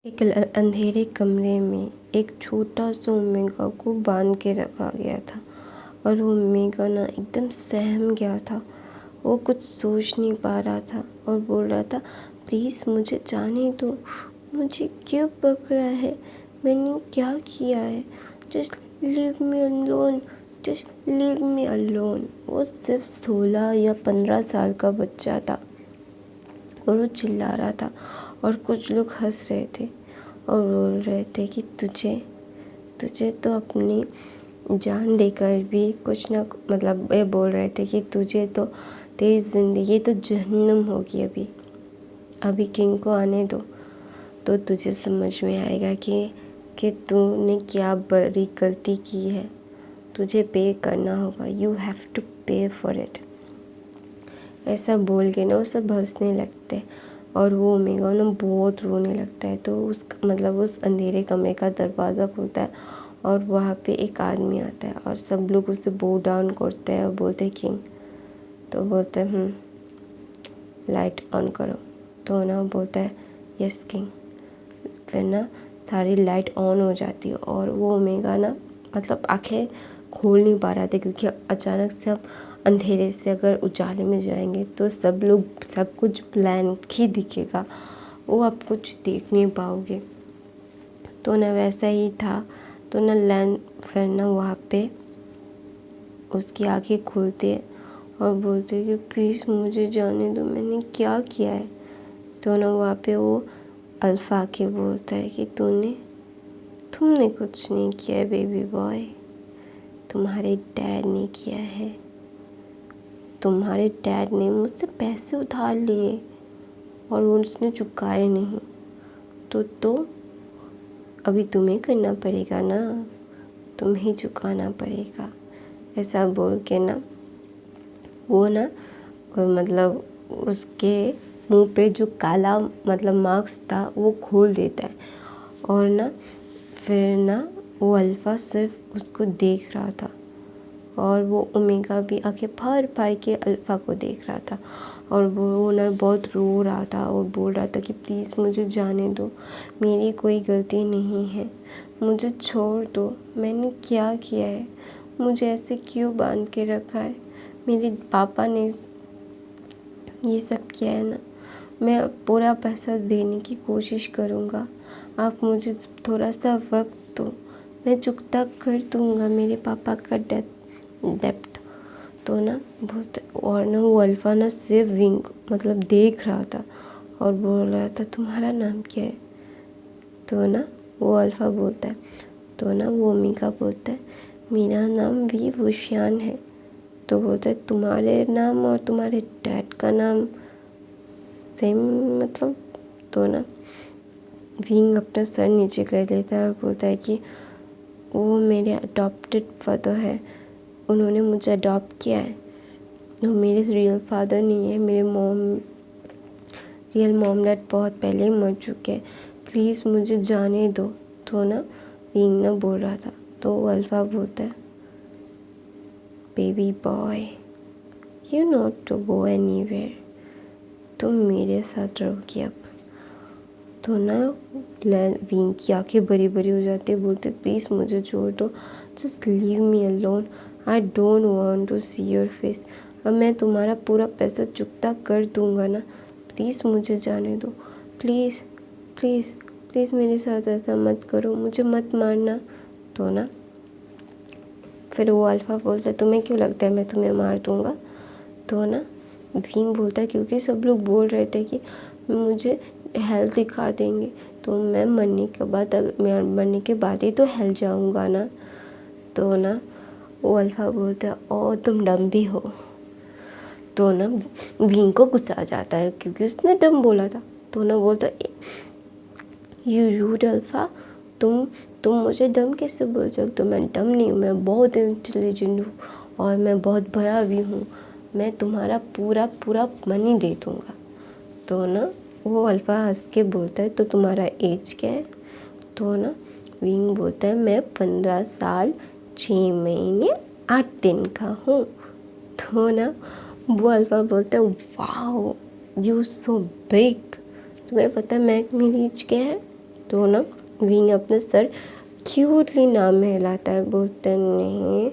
एक अंधेरे कमरे में एक छोटा सा ओमेगा को बांध के रखा गया था और वो ओमेगा ना एकदम सहम गया था। वो कुछ सोच नहीं पा रहा था और बोल रहा था, प्लीज़ मुझे जाने दो, मुझे क्यों पकड़ा है, मैंने क्या किया है, just leave me alone, just leave me alone. वो सिर्फ 16 या 15 साल का बच्चा था और वो चिल्ला रहा था और कुछ लोग हंस रहे थे और बोल रहे थे कि तुझे तो अपनी जान देकर भी कुछ ना, मतलब ये बोल रहे थे कि तुझे तो तेरी ज़िंदगी तो जहन्नुम होगी। अभी किंग को आने दो तो तुझे समझ में आएगा कि तूने क्या बड़ी गलती की है। तुझे पे करना होगा, यू हैव टू पे फॉर इट। ऐसा बोल के ना वो सब हंसने लगते और वो ओमेगा ना बहुत रोने लगता है। तो उस अंधेरे कमरे का दरवाज़ा खुलता है और वहाँ पे एक आदमी आता है और सब लोग उसे बो डाउन करते हैं और बोलते हैं किंग। तो बोलते हैं लाइट ऑन करो। तो ना बोलता है यस किंग। फिर ना सारी लाइट ऑन हो जाती है और वो ओमेगा ना मतलब आंखें खोल नहीं पा रहा था क्योंकि अचानक से अब अंधेरे से अगर उजाले में जाएंगे तो सब कुछ ब्लैंक ही दिखेगा, वो आप कुछ देख नहीं पाओगे। तो ना वैसा ही था। तो ना फिर ना वहाँ पे उसकी आंखें खुलती है और बोलते कि प्लीज़ मुझे जाने दो, मैंने क्या किया है। तो ना वहाँ पे वो अल्फ़ा आके बोलता है कि तुमने कुछ नहीं किया है बेबी बॉय, तुम्हारे डैड ने किया है। तुम्हारे डैड ने मुझसे पैसे उधार लिए और उसने चुकाए नहीं, तो अभी तुम्हें करना पड़ेगा ना, तुम्हें चुकाना पड़ेगा। ऐसा बोल के ना वो ना मतलब उसके मुंह पे जो काला मतलब मार्क्स था वो खोल देता है और ना फिर ना वो अल्फ़ा सिर्फ उसको देख रहा था और वो ओमेगा भी आंखें फाड़ फाड़ के अल्फ़ा को देख रहा था और वो ना बहुत रो रहा था और बोल रहा था कि प्लीज़ मुझे जाने दो, मेरी कोई गलती नहीं है, मुझे छोड़ दो, मैंने क्या किया है, मुझे ऐसे क्यों बांध के रखा है, मेरे पापा ने ये सब किया है ना, मैं पूरा पैसा देने की कोशिश करूँगा, आप मुझे थोड़ा सा वक्त दो, मैं चुकता कर दूँगा मेरे पापा का डेप्ट। तो ना बहुत और ना वो अल्फ़ा ना सिर्फ विंग मतलब देख रहा था और बोल रहा था तुम्हारा नाम क्या है। तो ना वो अल्फ़ा बोलता है, तो ना वो ओमेगा बोलता है मेरा नाम वी वुशियान है। तो बोलता है तुम्हारे नाम और तुम्हारे डैड का नाम सेम मतलब। तो ना विंग अपना सर नीचे कर लेता है और बोलता है कि वो मेरे अडॉप्टेड फादर है, उन्होंने मुझे अडॉप्ट किया है, वो मेरे रियल फादर नहीं है, मेरे रियल मॉम डैड बहुत पहले ही मर चुके हैं, प्लीज़ मुझे जाने दो। तो ना विंग ना बोल रहा था। तो वो अल्फ़ा बोलता है baby boy you not to go anywhere, तुम मेरे साथ रहोगी अब। तो ना विंग की आंखें बड़ी बड़ी हो जाती है, बोलते प्लीज़ मुझे छोड़ दो, just leave me alone, I don't want to see your face. अब मैं तुम्हारा पूरा पैसा चुकता कर दूंगा ना, प्लीज़ मुझे जाने दो, प्लीज़ प्लीज़ प्लीज़ मेरे साथ ऐसा मत करो, मुझे मत मारना। तो ना फिर वो अल्फ़ा बोलता है तुम्हें क्यों लगता है मैं तुम्हें मार दूँगा। तो ना विंग बोलता है क्योंकि सब लोग बोल रहे थे कि मुझे हेल दिखा देंगे, तो मैं मरने के बाद ही तो हेल जाऊँगा ना। तो ना वो अल्फ़ा बोलता है ओ तुम डम भी हो। तो ना विंग को गुस्सा आ जाता है क्योंकि उसने डम बोला था। तो ना बोलता यू रूड अल्फ़ा, तुम मुझे डम कैसे बोल सकते हो, मैं डम नहीं हूँ, मैं बहुत इंटेलिजेंट हूँ और मैं बहुत बड़ा भी हूँ, मैं तुम्हारा पूरा पूरा मनी दे दूँगा। तो ना वो अल्फ़ा हंस के बोलता है तो तुम्हारा एज क्या है। तो ना विंग बोलता है मैं 15 साल 6 महीने 8 दिन का हूँ। तो ना वो अल्फ़ा बोलता है वाओ यू सो बिग, तुम्हें पता है मेरी एज क्या है। तो ना विंग अपना सर क्यूटली नाम हिलाता है, बोलता है नहीं।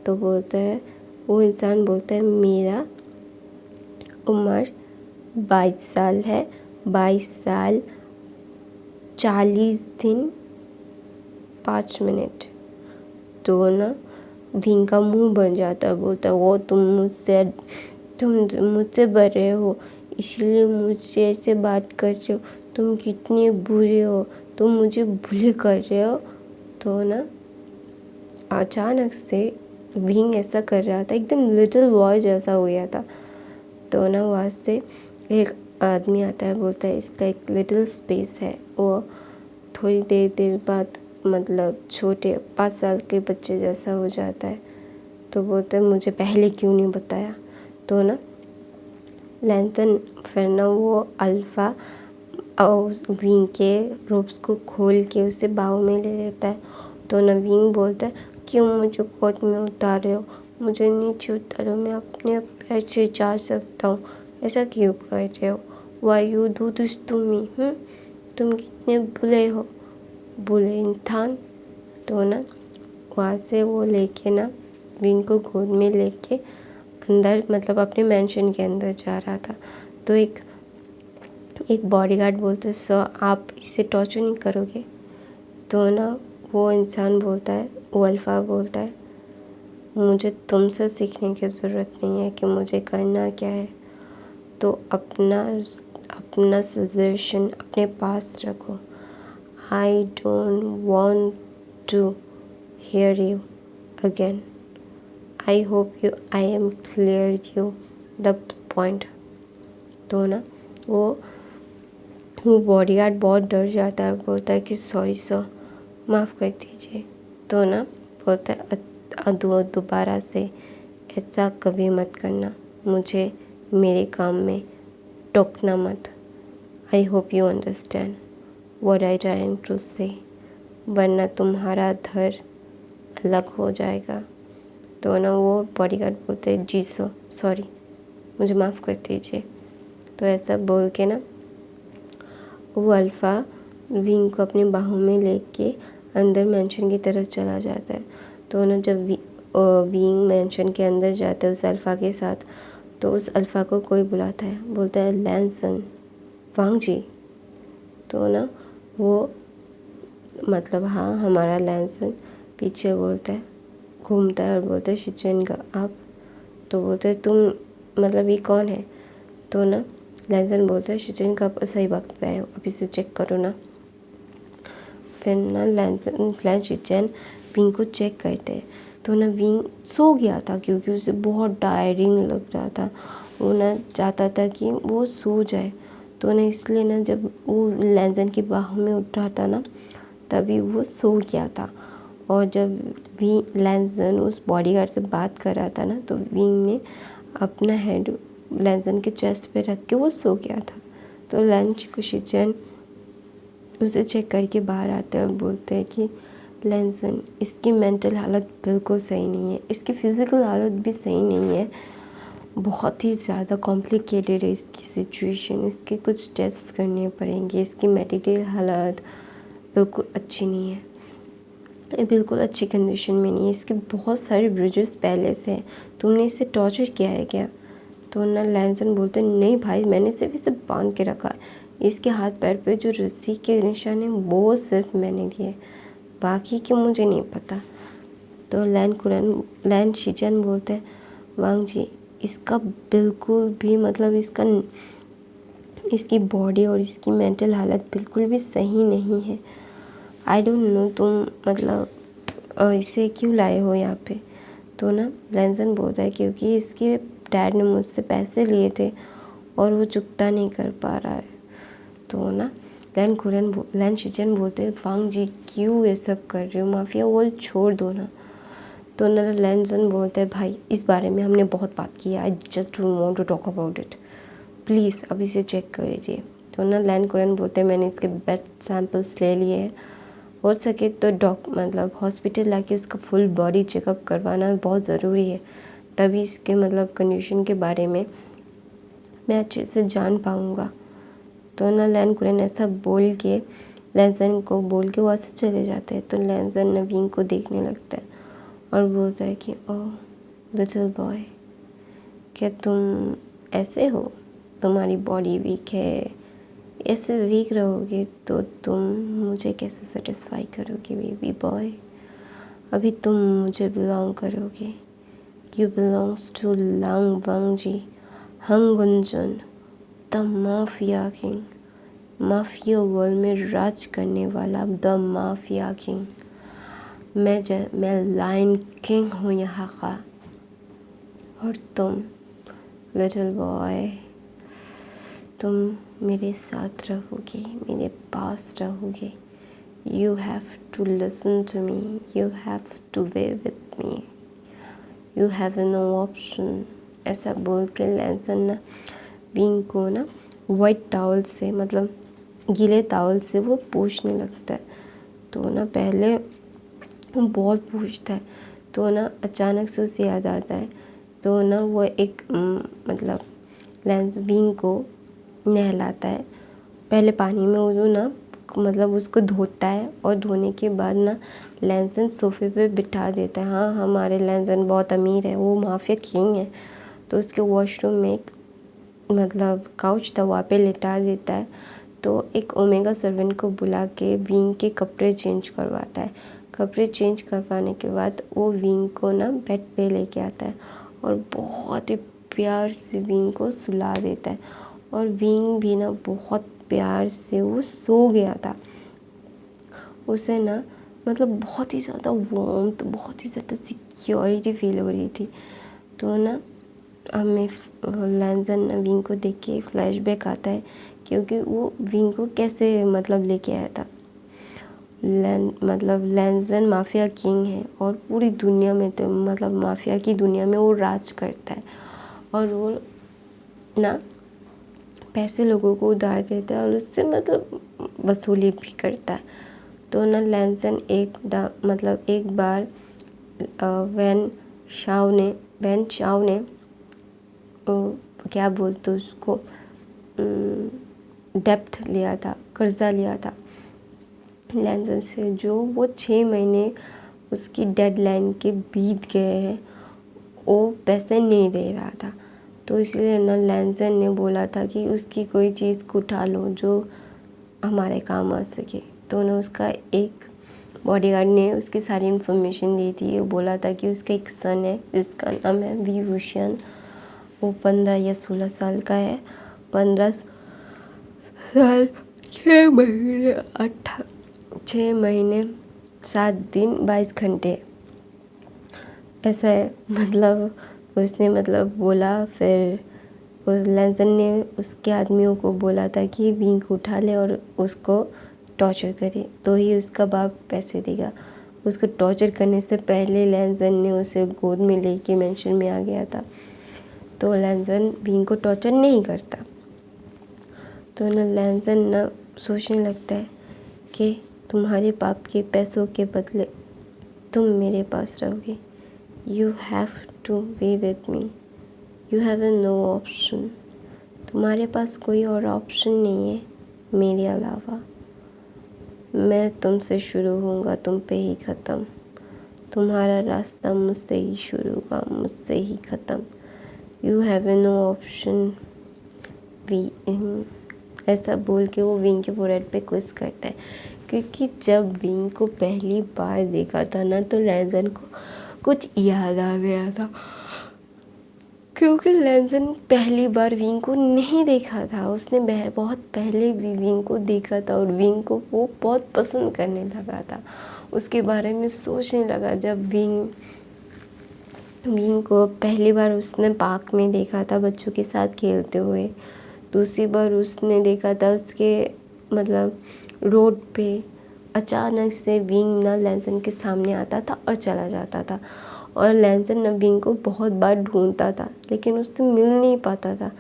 तो बोलता है, वो इंसान बोलता है मेरा उम्र 22 साल है, 22 साल 40 दिन 5 मिनट। तो ना विंग का मुंह बन जाता है, बोलता है वो तुम मुझसे बड़े हो, इसलिए मुझसे ऐसे बात कर रहे हो, तुम कितने बुरे हो, तुम मुझे बुले कर रहे हो। तो ना अचानक से विंग ऐसा कर रहा था, एकदम लिटिल बॉय जैसा हो गया था। तो ना वहाँ से एक आदमी आता है, बोलता है इसका एक लिटिल स्पेस है। वो थोड़ी देर बाद मतलब छोटे 5 साल के बच्चे जैसा हो जाता है। तो बोलता है मुझे पहले क्यों नहीं बताया। तो ना लैंसन फिर ना वो अल्फ़ा उस विंग के रोप्स को खोल के उसे बाहों में ले लेता है। तो ना विंग बोलता है क्यों मुझे गोद में उतारे हो, मुझे नीचे उतारो, मैं अपने पैर से जा सकता हूँ, ऐसा क्यों कर रहे हो, why you do this to me, तुम कितने बुरे हो, बुरे इंसान। तो ना वहाँ से वो लेके ना विंग को गोद में लेके अंदर मतलब अपने मैंशन के अंदर जा रहा था। तो एक बॉडीगार्ड बोलते सर आप इससे टॉर्चर नहीं करोगे। तो ना वो इंसान बोलता है, वो अल्फ़ा बोलता है मुझे तुमसे सीखने की ज़रूरत नहीं है कि मुझे करना क्या है, तो अपना सजेशन अपने पास रखो। I don't want to hear you again. I hope I am clear you the point. तो ना वो बॉडीगार्ड बहुत डर जाता है, बोलता है कि सॉरी सर, माफ़ कर दीजिए। तो ना बोलता है दोबारा से ऐसा कभी मत करना, मुझे मेरे काम में टोकना मत। I hope you understand what I trying to say, वरना तुम्हारा धर अलग हो जाएगा। तो ना वो बॉडीगार्ड बोलते हैं जी सर, सॉरी, मुझे माफ़ कर दीजिए। तो ऐसा बोल के ना वो अल्फ़ा विंग को अपने बाहों में लेके अंदर मैंशन की तरफ चला जाता है। तो ना जब विंग मैंशन के अंदर जाता है उस अल्फ़ा के साथ, तो उस अल्फ़ा को कोई बुलाता है, बोलता है लैंसन, वांग जी। तो ना वो मतलब हाँ हमारा लैंसन पीछे बोलता है, घूमता है और बोलता है शिचेन का आप। तो बोलते हैं तुम मतलब ये कौन है। तो ना लैंसन बोलता है शिचेन का आप सही वक्त पे आए हो, अब इसे चेक करो ना। फिर ना लैंसन शिचेन विंग को चेक करते हैं। तो ना विंग सो गया था क्योंकि उसे बहुत टायरिंग लग रहा था, वो ना चाहता था कि वो सो जाए। तो ना इसलिए ना जब वो लैंसन की बाहों में उठा था ना तभी वो सो गया था। और जब भी लैंसन उस बॉडीगार्ड से बात कर रहा था ना तो विंग ने अपना हेड लैंसन के चेस्ट पे रख के वो सो गया था। तो शिचेन उसे चेक करके बाहर आते हैं और बोलते हैं कि लैंसन इसकी मेंटल हालत बिल्कुल सही नहीं है, इसकी फ़िज़िकल हालत भी सही नहीं है, बहुत ही ज़्यादा कॉम्प्लिकेटेड है इसकी सिचुएशन, इसके कुछ टेस्ट करने पड़ेंगे, इसकी मेडिकल हालत बिल्कुल अच्छी नहीं है, बिल्कुल अच्छी कंडीशन में नहीं है, इसके बहुत सारे ब्रिजेस पहले से हैं, तुमने इसे टॉर्चर किया है क्या। तो ना लैंसन बोलते नहीं भाई, मैंने सिर्फ इसे बांध के रखा है, इसके हाथ पैर पे जो रस्सी के निशान हैं वो सिर्फ मैंने दिए, बाकी के मुझे नहीं पता। तो लैन शिचेन बोलते हैं वांग जी इसका बिल्कुल भी मतलब इसकी बॉडी और इसकी मेंटल हालत बिल्कुल भी सही नहीं है। आई डोंट नो तुम मतलब इसे क्यों लाए हो यहाँ पे। तो ना लैंसन बोलता है क्योंकि इसके डैड ने मुझसे पैसे लिए थे और वो चुकता नहीं कर पा रहा है। तो ना लैन शिचेन बोलते हैं वांग जी क्यों ये सब कर रहे हो, माफिया वर्ल्ड छोड़ दो ना। तो ना लैंसन बोलते हैं भाई इस बारे में हमने बहुत बात की है, I just don't want to talk about it, please अब इसे चेक कर लीजिए। तो ना लैन बोलते हैं मैंने इसके ब्लड सैंपल्स ले लिए हैं, हो सके तो मतलब हॉस्पिटल लाके उसका फुल बॉडी चेकअप करवाना बहुत ज़रूरी है, तभी इसके मतलब कंडीशन के बारे में मैं अच्छे से जान पाऊँगा। तो ना लैन ऐसा बोल के लैंसन को बोल के वहाँ से चले जाते हैं। तो लैंसन ना विंग को देखने लगता है और बोलता है कि ओह लिटिल बॉय, क्या तुम ऐसे हो, तुम्हारी बॉडी वीक है, ऐसे वीक रहोगे तो तुम मुझे कैसे सेटिस्फाई करोगे बेबी बॉय, अभी तुम मुझे बिलोंग करोगे। यू बिलोंग्स टू लांग वांगजी हंगुंजन the mafia king, mafia world में राज करने वाला द माफिया किंग। मैं लायन किंग हूँ यहाँ का, और तुम लिटिल बॉय, तुम मेरे साथ रहोगे, मेरे पास रहोगे। You have to listen to me, you have to be with me, you have no option. ऐसा बोल के लैंसन ना विंग को ना वाइट टॉवल से, मतलब गीले टॉवल से वो पूछने लगता है। तो ना पहले वो बहुत पूछता है, तो ना अचानक से उसे याद आता है। तो ना वो एक मतलब लैंस विंग को नहलाता है। पहले पानी में वो ना मतलब उसको धोता है, और धोने के बाद ना लैंसन सोफे पे बिठा देता है। हाँ, हमारे लैंसन बहुत अमीर है, वो माफिया किंग है। तो उसके वॉशरूम में एक मतलब काउच था, वहाँ पे लिटा देता है। तो एक ओमेगा सर्वेंट को बुला के विंग के कपड़े चेंज करवाता है। कपड़े चेंज करवाने के बाद वो विंग को ना बेड पे लेके आता है और बहुत ही प्यार से विंग को सुला देता है। और विंग भी ना बहुत प्यार से वो सो गया था। उसे ना मतलब बहुत ही ज़्यादा वार्मथ, बहुत ही ज़्यादा सिक्योरिटी फील हो रही थी। तो ना हमें लैंसन ना विंग को देख के फ्लैशबैक आता है, क्योंकि वो विंग को कैसे मतलब लेके आया था। मतलब लैंसन माफिया किंग है, और पूरी दुनिया में तो मतलब माफिया की दुनिया में वो राज करता है, और वो ना पैसे लोगों को उधार देता है और उससे मतलब वसूली भी करता है। तो ना लैंसन एक बार वैन चाओ ने क्या बोलते उसको, डेप्ट लिया था, कर्जा लिया था लैंसन से, जो वो 6 महीने उसकी डेडलाइन के बीत गए हैं, वो पैसे नहीं दे रहा था। तो इसलिए ना लैंसन ने बोला था कि उसकी कोई चीज़ को उठा लो जो हमारे काम आ सके। तो ना उसका एक बॉडीगार्ड ने उसकी सारी इन्फॉर्मेशन दी थी। वो बोला था कि उसका एक सन है जिसका नाम है विभूषण, वो 15 या 16 साल का है। 15 साल 6 महीने 7 दिन 22 घंटे ऐसा है। मतलब उसने मतलब बोला, फिर उस लैंसन ने उसके आदमियों को बोला था कि विंग को उठा ले और उसको टॉर्चर करे, तो ही उसका बाप पैसे देगा। उसको टॉर्चर करने से पहले लैंसन ने उसे गोद में लेके मेंशन में आ गया था। तो लैंसन विंग को टॉर्चर नहीं करता। तो ना लैंसन ना सोचने लगता है कि तुम्हारे बाप के पैसों के बदले तुम मेरे पास रहोगे। You have to be with me, you have no option. तुम्हारे पास कोई और ऑप्शन नहीं है मेरे अलावा। मैं तुमसे शुरू होऊंगा, तुम पे ही ख़त्म। तुम्हारा रास्ता मुझसे ही शुरू होगा, मुझसे ही ख़त्म। You have no option. ऐसा बोल के वो विंग के फोरहेड पे किस करता है, क्योंकि जब विंग को पहली बार देखा था ना, तो लैंसन को कुछ याद आ गया था, क्योंकि लैंसन पहली बार विंग को नहीं देखा था। उसने बहुत पहले भी विंग को देखा था, और विंग को वो बहुत पसंद करने लगा था, उसके बारे में सोचने लगा। जब विंग को पहली बार उसने पार्क में देखा था बच्चों के साथ खेलते हुए, दूसरी बार उसने देखा था उसके मतलब रोड पे अचानक से विंग ना लैंसन के सामने आता था और चला जाता था, और लैंसन ना विंग को बहुत बार ढूंढता था लेकिन उससे मिल नहीं पाता था।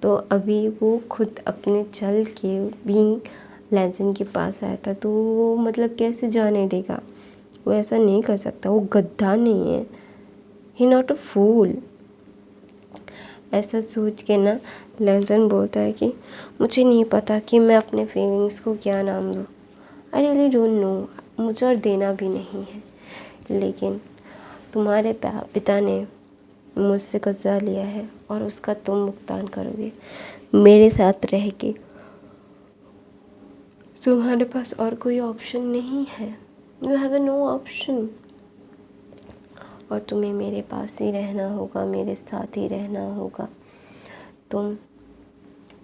तो अभी वो खुद अपने चल के विंग लैंसन के पास आया था, तो वो मतलब कैसे जाने देगा, वो ऐसा नहीं कर सकता, वो गद्दा नहीं है, ही नॉट अ फूल। ऐसा सोच के ना लैंसन बोलता है कि मुझे नहीं पता कि मैं अपने फीलिंग्स को क्या नाम दूँ, आई रियली डोंट नो, मुझे और देना भी नहीं है, लेकिन तुम्हारे पिता ने मुझसे कर्जा लिया है और उसका तुम भुगतान करोगे मेरे साथ रह के। तुम्हारे पास और कोई ऑप्शन नहीं है, यू हैव नो ऑप्शन। और तुम्हें मेरे पास ही रहना होगा, मेरे साथ ही रहना होगा।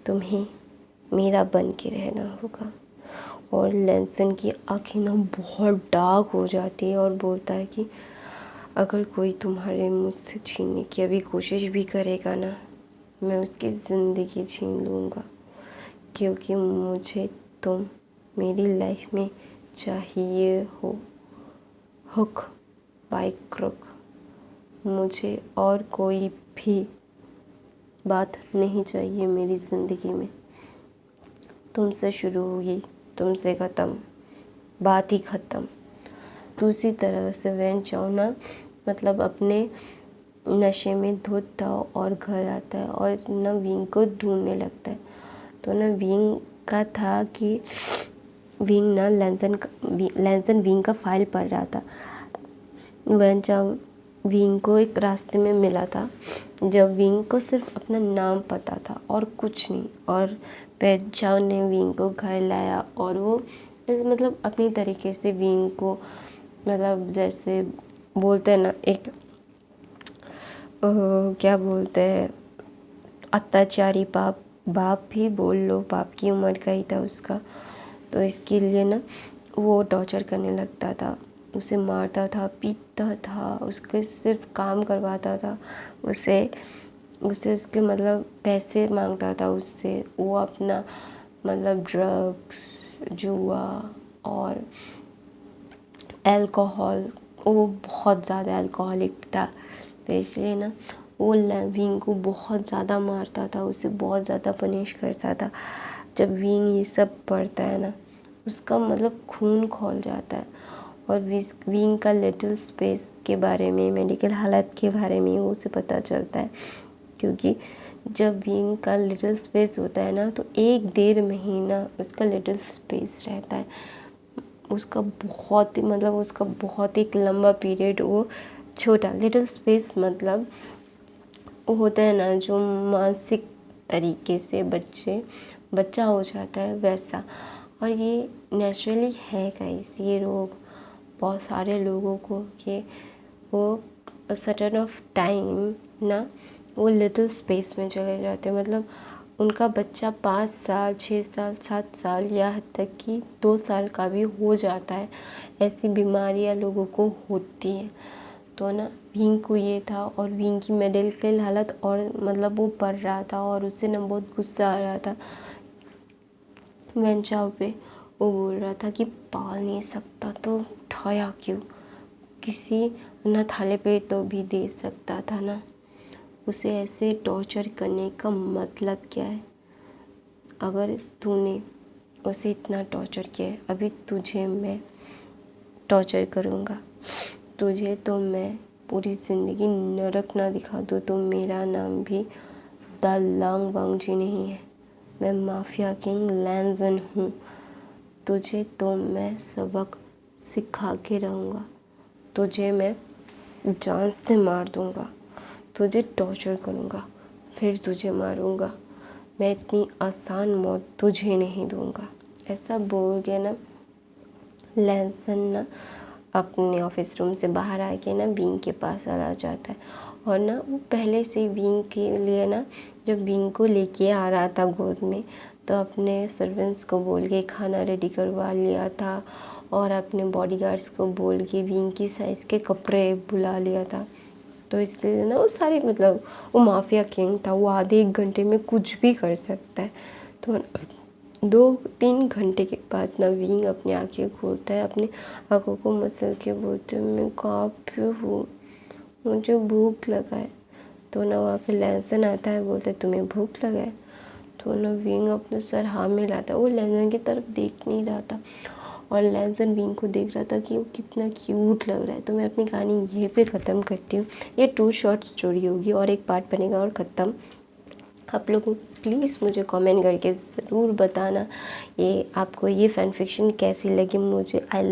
तुम्हें मेरा बन के रहना होगा। और लैंसन की आँखें ना बहुत डार्क हो जाती है और बोलता है कि अगर कोई तुम्हारे मुझसे छीनने की अभी कोशिश भी करेगा ना, मैं उसकी ज़िंदगी छीन लूँगा, क्योंकि मुझे तुम मेरी लाइफ में चाहिए हो, हुक बाय क्रुक। मुझे और कोई भी बात नहीं चाहिए मेरी ज़िंदगी में। तुमसे शुरू हुई, तुमसे ख़त्म, बात ही ख़त्म। दूसरी तरह से वैन चाओ ना मतलब अपने नशे में धुत था और घर आता है और ना विंग को ढूंढने लगता है। तो ना विंग का था कि विंग ना लैंसन विंग का फाइल पढ़ रहा था। वैन चाओ विंग को एक रास्ते में मिला था, जब विंग को सिर्फ अपना नाम पता था और कुछ नहीं। और वैन चाओ ने विंग को घर लाया और वो मतलब अपनी तरीके से विंग को मतलब जैसे बोलते हैं ना एक क्या बोलते हैं अत्याचारी बाप भी बोल लो, बाप की उम्र का ही था उसका। तो इसके लिए ना वो टॉर्चर करने लगता था, उसे मारता था, पीटता था, उसके सिर्फ काम करवाता था, उसे उसके मतलब पैसे मांगता था उससे। वो अपना मतलब ड्रग्स, जुआ और अल्कोहल, वो बहुत ज़्यादा अल्कोहलिक था। तो इसलिए ना वो विंग को बहुत ज़्यादा मारता था, उसे बहुत ज़्यादा पनिश करता था। जब विंग ये सब पढ़ता है ना, उसका मतलब खून खौल जाता है। और विंग का लिटिल स्पेस के बारे में, मेडिकल हालत के बारे में उसे पता चलता है, क्योंकि जब विंग का लिटिल स्पेस होता है ना तो 1-1.5 महीना उसका लिटिल स्पेस रहता है। उसका बहुत एक लंबा पीरियड वो छोटा लिटिल स्पेस मतलब होता है ना जो मानसिक तरीके से बच्चा हो जाता है वैसा। और ये नेचुरली है गाइस, ये रोग बहुत सारे लोगों को कि वो सर्टेन ऑफ टाइम ना वो लिटिल स्पेस में चले जाते हैं। मतलब उनका बच्चा 5 साल, 6 साल, 7 साल या हद तक कि 2 साल का भी हो जाता है। ऐसी बीमारियां लोगों को होती हैं। तो ना विंग को ये था और विंग की मेडिकल हालत और मतलब वो पढ़ रहा था और उससे ना बहुत गुस्सा आ रहा था वैन चाओ पे। वो बोल रहा था कि पाल नहीं सकता तो उठाया क्यों, किसी ना थाले पे तो भी दे सकता था ना। उसे ऐसे टॉर्चर करने का मतलब क्या है? अगर तूने उसे इतना टॉर्चर किया है, अभी तुझे मैं टॉर्चर करूँगा। तुझे तो मैं पूरी ज़िंदगी नरक ना दिखा दूँ तो मेरा नाम भी द लॉन्ग वांगजी नहीं है, मैं माफिया किंग लैंसन हूँ। तुझे तो मैं सबक सिखा के रहूँगा, तुझे मैं जान से मार दूँगा, तुझे टॉर्चर करूँगा, फिर तुझे मारूँगा। मैं इतनी आसान मौत तुझे नहीं दूँगा। ऐसा बोल के ना लैंसन ना अपने ऑफिस रूम से बाहर आके ना विंग के पास आ जाता है। और ना वो पहले से विंग के लिए ना जब विंग को लेके आ रहा था गोद में, तो अपने सर्वेंट्स को बोल के खाना रेडी करवा लिया था और अपने बॉडीगार्ड्स को बोल के विंग की साइज़ के कपड़े बुला लिया था। तो इसलिए ना वो सारे मतलब वो माफिया किंग था, वो आधे 1 घंटे में कुछ भी कर सकता है। तो 2-3 घंटे के बाद ना विंग अपनी आंखें खोलता है, अपनी आंखों को मसल के बोलते हैं मैं कहाँ पे हूँ, मुझे भूख लगा है। तो ना वहाँ पे लैंसन आता है, बोलता है तुम्हें भूख लगा है। तो ना विंग अपना सर हाँ मिलाता है, वो लैंसन की तरफ देख नहीं रहा था और लैंसन विंग को देख रहा था कि वो कितना क्यूट लग रहा है। तो मैं अपनी कहानी यहीं पे ख़त्म करती हूँ। ये 2 शॉर्ट स्टोरी होगी और एक पार्ट बनेगा और ख़त्म। आप लोगों प्लीज़ मुझे कमेंट करके ज़रूर बताना ये आपको ये फ़ैन फिक्शन कैसी लगी। मुझे आई